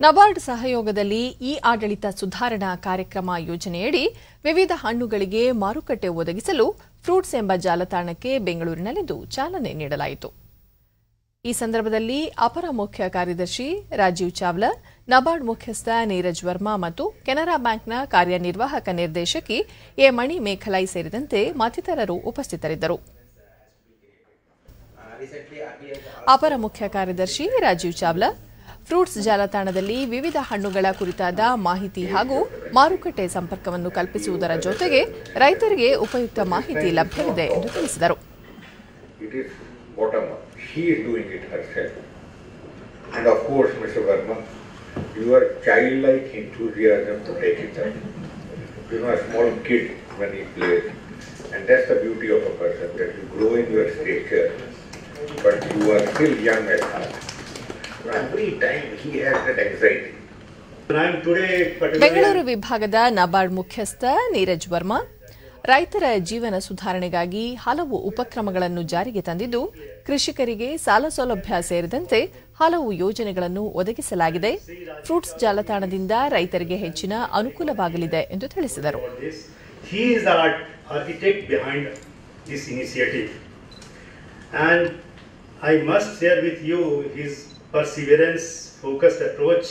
ನಬಾರ್ಡ್ ಸಹಯೋಗದಲ್ಲಿ ಆಡಳಿತ ಸುಧಾರಣಾ ಕಾರ್ಯಕ್ರಮ ಯೋಜನೆಯಡಿ ವಿವಿಧ ಹಣ್ಣುಗಳಿಗೆ ಮಾರುಕಟ್ಟೆ ಒದಗಿಸಲು ಫ್ರೂಟ್ಸ್ ಎಂಬ ಜಾಲತಾಣಕ್ಕೆ ಬೆಂಗಳೂರಿನಲ್ಲಿಂದು ಚಾಲನೆ ನೀಡಲಾಯಿತು. ಈ ಸಂದರ್ಭದಲ್ಲಿ ಅಪರ ಮುಖ್ಯ ಕಾರ್ಯದರ್ಶಿ ರಾಜೀವ್ ಚಾವ್ಲಾ, ನಬಾರ್ಡ್ ಮುಖ್ಯಸ್ಥ ನೀರಜ್ ವರ್ಮಾ ಮತ್ತು ಕೆನರಾ ಬ್ಯಾಂಕ್ನ ಕಾರ್ಯನಿರ್ವಾಹಕ ನಿರ್ದೇಶಕಿ ಎ ಮಣಿ ಮೇಖಲೈ ಸೇರಿದಂತೆ ಮತ್ತಿತರರು ಉಪಸ್ಥಿತರಿದ್ದರು. ಅಪರ ಮುಖ್ಯ ಕಾರ್ಯದರ್ಶಿ ರಾಜೀವ್ ಚಾವ್ಲಾ, ಫ್ರೂಟ್ಸ್ ಜಾಲತಾಣದಲ್ಲಿ ವಿವಿಧ ಹಣ್ಣುಗಳ ಕುರಿತಾದ ಮಾಹಿತಿ ಹಾಗೂ ಮಾರುಕಟ್ಟೆ ಸಂಪರ್ಕವನ್ನು ಕಲ್ಪಿಸುವುದರ ಜೊತೆಗೆ ರೈತರಿಗೆ ಉಪಯುಕ್ತ ಮಾಹಿತಿ ಲಭ್ಯವಿದೆ ಎಂದು ತಿಳಿಸಿದರು. She is doing it herself. And of course, Mr. Verma, your childlike enthusiasm to take it up. You know, a small kid when he plays. And that's the beauty of a person, that you grow in your stature, but you are still young at heart. Every time he has that anxiety. Bengaluru ವಿಭಾಗದ ನಬಾರ್ಡ್ ಮುಖ್ಯಸ್ಥ ನೀರಜ್ ವರ್ಮಾ, ರೈತರ ಜೀವನ ಸುಧಾರಣೆಗಾಗಿ ಹಲವು ಉಪಕ್ರಮಗಳನ್ನು ಜಾರಿಗೆ ತಂದಿದ್ದು, ಕೃಷಿಕರಿಗೆ ಸಾಲ ಸೌಲಭ್ಯ ಸೇರಿದಂತೆ ಹಲವು ಯೋಜನೆಗಳನ್ನು ಒದಗಿಸಲಾಗಿದೆ. ಫ್ರೂಟ್ಸ್ ಜಾಲತಾಣದಿಂದ ರೈತರಿಗೆ ಹೆಚ್ಚಿನ ಅನುಕೂಲವಾಗಲಿದೆ ಎಂದು ತಿಳಿಸಿದರು. He is the architect behind this initiative, and I must share with you his perseverance, focused approach